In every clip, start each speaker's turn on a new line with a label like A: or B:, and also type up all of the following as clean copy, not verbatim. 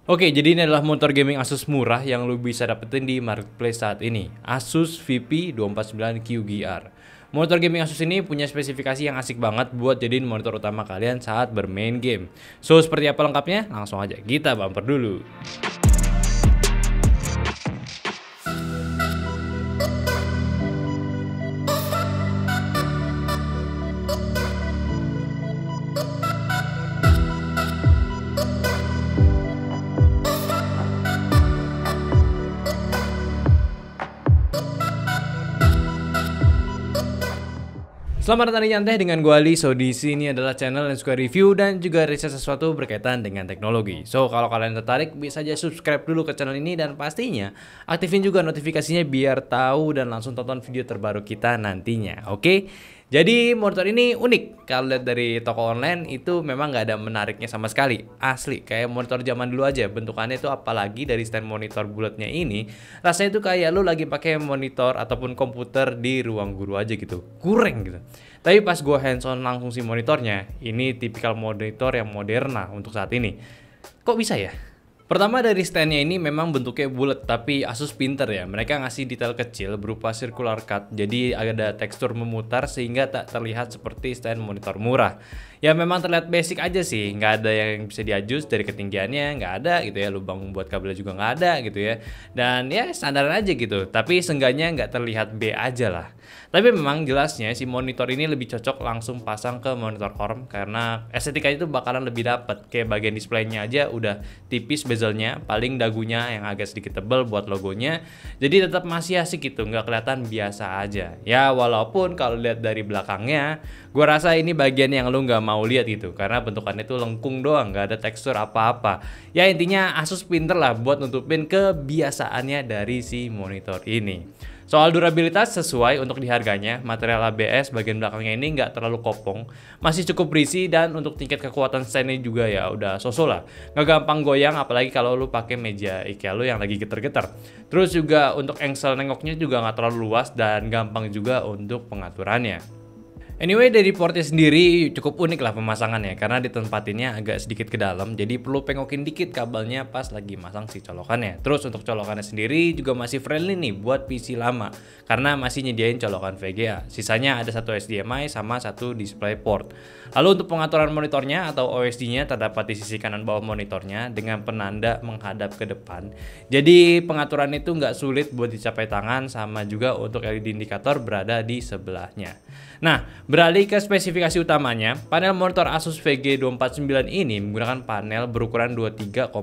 A: Oke, jadi ini adalah monitor gaming Asus murah yang lu bisa dapetin di marketplace saat ini. Asus VP249 QGR. Monitor gaming Asus ini punya spesifikasi yang asik banget buat jadiin monitor utama kalian saat bermain game. So, seperti apa lengkapnya? Langsung aja kita bumper dulu. Selamat datang di Nyantai dengan gue Ali. So, di sini adalah channel yang suka review dan juga riset sesuatu berkaitan dengan teknologi. So, kalau kalian tertarik bisa aja subscribe dulu ke channel ini dan pastinya aktifin juga notifikasinya biar tahu dan langsung tonton video terbaru kita nantinya. Oke? Jadi monitor ini unik. Kalau lihat dari toko online itu memang nggak ada menariknya sama sekali. Asli kayak monitor zaman dulu aja bentukannya itu, apalagi dari stand monitor bulatnya ini rasanya itu kayak lu lagi pakai monitor ataupun komputer di ruang guru aja gitu. Kurang gitu. Tapi pas gua hands on langsung si monitornya, ini tipikal monitor yang modern lah untuk saat ini. Kok bisa ya? Pertama dari standnya ini memang bentuknya bulat, tapi Asus pinter ya. Mereka ngasih detail kecil berupa circular cut, jadi ada tekstur memutar sehingga tak terlihat seperti stand monitor murah. Ya memang terlihat basic aja sih, nggak ada yang bisa diadjust dari ketinggiannya, nggak ada gitu ya. Lubang buat kabelnya juga nggak ada gitu ya. Dan ya standar aja gitu, tapi seenggaknya nggak terlihat B aja lah. Tapi memang jelasnya si monitor ini lebih cocok langsung pasang ke monitor ARM karena estetikanya itu bakalan lebih dapet. Kayak bagian displaynya aja udah tipis bezelnya, paling dagunya yang agak sedikit tebal buat logonya. Jadi tetap masih asik gitu, nggak kelihatan biasa aja. Ya walaupun kalau lihat dari belakangnya, gua rasa ini bagian yang lu nggak mau lihat gitu karena bentukannya itu lengkung doang, nggak ada tekstur apa-apa. Ya intinya Asus pinter lah buat nutupin kebiasaannya dari si monitor ini. Soal durabilitas sesuai untuk di harganya, material ABS bagian belakangnya ini nggak terlalu kopong, masih cukup berisi dan untuk tingkat kekuatan standnya juga ya udah sosok lah, nggak gampang goyang apalagi kalau lu pakai meja IKEA lu yang lagi geter-geter. Terus juga untuk engsel nengoknya juga nggak terlalu luas dan gampang juga untuk pengaturannya. Anyway, dari portnya sendiri cukup unik lah pemasangannya karena ditempatinnya agak sedikit ke dalam, jadi perlu pengokin dikit kabelnya pas lagi masang si colokannya. Terus untuk colokannya sendiri juga masih friendly nih buat PC lama karena masih nyediain colokan VGA. Sisanya ada satu HDMI sama satu DisplayPort. Lalu untuk pengaturan monitornya atau OSD-nya terdapat di sisi kanan bawah monitornya dengan penanda menghadap ke depan. Jadi pengaturan itu nggak sulit buat dicapai tangan, sama juga untuk LED indikator berada di sebelahnya. Nah, beralih ke spesifikasi utamanya, panel monitor Asus VG249 ini menggunakan panel berukuran 23,8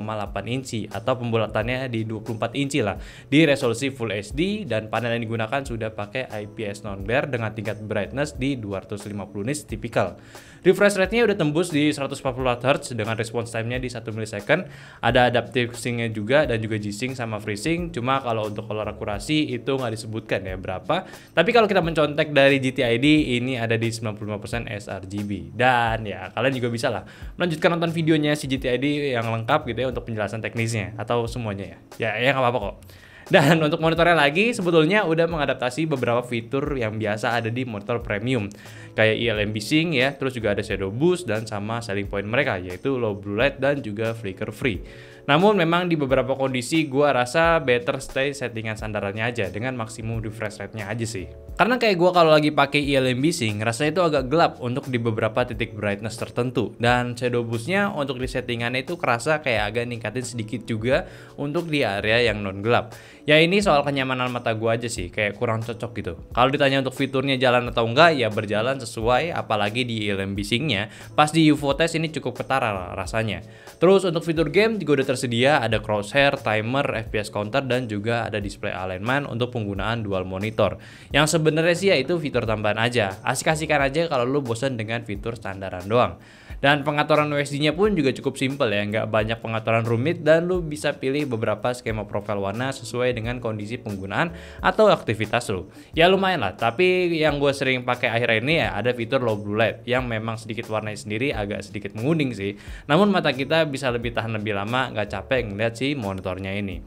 A: inci atau pembulatannya di 24 inci lah, di resolusi Full HD, dan panel yang digunakan sudah pakai IPS non-glare dengan tingkat brightness di 250 nits tipikal. Refresh rate-nya udah tembus di 140 Hz dengan response time-nya di 1 millisecond. Ada adaptive sync-nya juga dan juga G-Sync sama FreeSync. Cuma kalau untuk color akurasi itu nggak disebutkan ya berapa. Tapi kalau kita mencontek dari GTID ini ada di 95% sRGB. Dan ya kalian juga bisa lah melanjutkan nonton videonya si GTID yang lengkap gitu ya untuk penjelasan teknisnya atau semuanya ya. Ya nggak apa-apa kok. Dan untuk monitornya lagi sebetulnya udah mengadaptasi beberapa fitur yang biasa ada di monitor premium kayak ILMB Sync ya, terus juga ada shadow boost dan sama selling point mereka yaitu low blue light dan juga flicker free. Namun memang di beberapa kondisi gua rasa better stay settingan standarnya aja dengan maksimum refresh rate-nya aja sih. Karena kayak gua kalau lagi pakai ILMB Sync rasanya itu agak gelap untuk di beberapa titik brightness tertentu, dan shadow boost-nya untuk di settingannya itu kerasa kayak agak ningkatin sedikit juga untuk di area yang non gelap. Ya ini soal kenyamanan mata gua aja sih, kayak kurang cocok gitu. Kalau ditanya untuk fiturnya jalan atau enggak, ya berjalan sesuai, apalagi di ILMB Sync-nya. Pas di UFO Test ini cukup ketara rasanya. Terus untuk fitur game juga udah tersedia, ada crosshair, timer, FPS counter, dan juga ada display alignment untuk penggunaan dual monitor. Yang sebenarnya sih ya itu fitur tambahan aja, asik-asikan aja kalau lu bosan dengan fitur standaran doang. Dan pengaturan OSD-nya pun juga cukup simpel ya, nggak banyak pengaturan rumit dan lu bisa pilih beberapa skema profil warna sesuai dengan kondisi penggunaan atau aktivitas lu. Ya lumayan lah, tapi yang gue sering pakai akhir ini ya ada fitur low blue light yang memang sedikit warnanya sendiri agak sedikit menguning sih. Namun mata kita bisa lebih tahan lebih lama, nggak capek ngeliat si monitornya ini.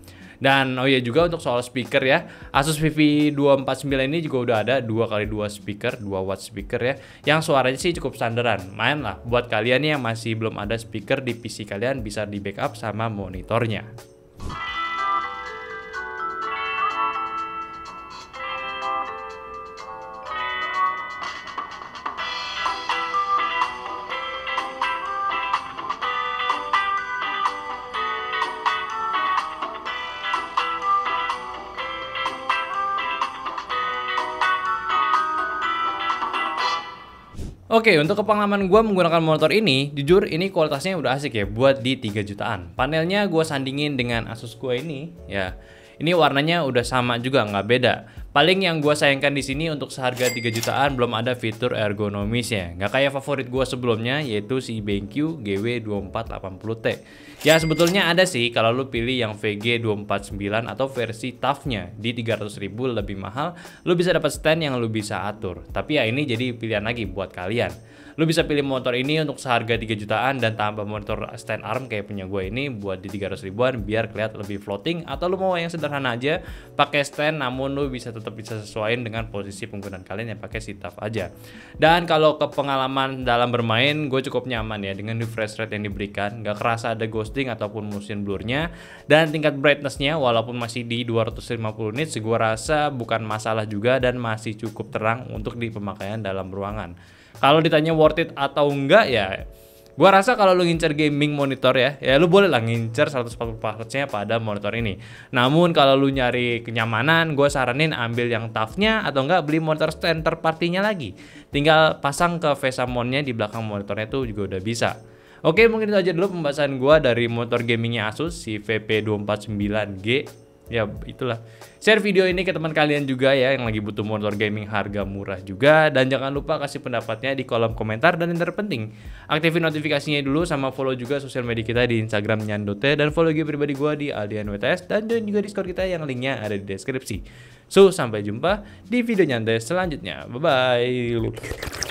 A: Dan oh iya juga untuk soal speaker ya, Asus VV249 ini juga udah ada 2x2 speaker, 2 watt speaker ya, yang suaranya sih cukup standaran. Main lah buat kalian yang masih belum ada speaker di PC kalian, bisa di backup sama monitornya. Oke, untuk kepengalaman gue menggunakan monitor ini, jujur ini kualitasnya udah asik ya buat di 3 jutaan. Panelnya gue sandingin dengan Asus gue ini, ya. Ini warnanya udah sama juga, nggak beda. Paling yang gue sayangkan di sini untuk seharga 3 jutaan belum ada fitur ergonomisnya. Nggak kayak favorit gue sebelumnya, yaitu si BenQ GW2480T. Ya sebetulnya ada sih kalau lu pilih yang VG249 atau versi TUF-nya di 300.000 lebih mahal, lu bisa dapat stand yang lu bisa atur. Tapi ya ini jadi pilihan lagi buat kalian. Lu bisa pilih motor ini untuk seharga 3 jutaan dan tambah monitor stand arm kayak punya gue ini buat di 300 ribuan biar kelihatan lebih floating, atau lu mau yang sederhana aja pakai stand namun lu bisa tetap bisa sesuaiin dengan posisi penggunaan kalian yang pakai si TUF aja. Dan kalau ke pengalaman dalam bermain, gue cukup nyaman ya dengan refresh rate yang diberikan, nggak kerasa ada ghosting ataupun motion blurnya, dan tingkat brightnessnya walaupun masih di 250 nits gue rasa bukan masalah juga dan masih cukup terang untuk di pemakaian dalam ruangan. Kalau ditanya worth it atau enggak ya, gua rasa kalau lu ngincer gaming monitor ya lu boleh lah ngincer 140 Hz-nya pada monitor ini. Namun kalau lu nyari kenyamanan, gua saranin ambil yang TUF-nya atau enggak beli monitor stand third party-nya lagi. Tinggal pasang ke VESA mount-nya di belakang monitornya itu juga udah bisa. Oke, mungkin itu aja dulu pembahasan gua dari motor gamingnya Asus si VP249G. Ya itulah, share video ini ke teman kalian juga ya yang lagi butuh monitor gaming harga murah juga, dan jangan lupa kasih pendapatnya di kolom komentar, dan yang terpenting aktifin notifikasinya dulu sama follow juga sosial media kita di Instagram Nyandote, dan follow juga pribadi gua di Aldian WTS, dan join juga Discord kita yang linknya ada di deskripsi. So sampai jumpa di video nyantai selanjutnya, bye bye.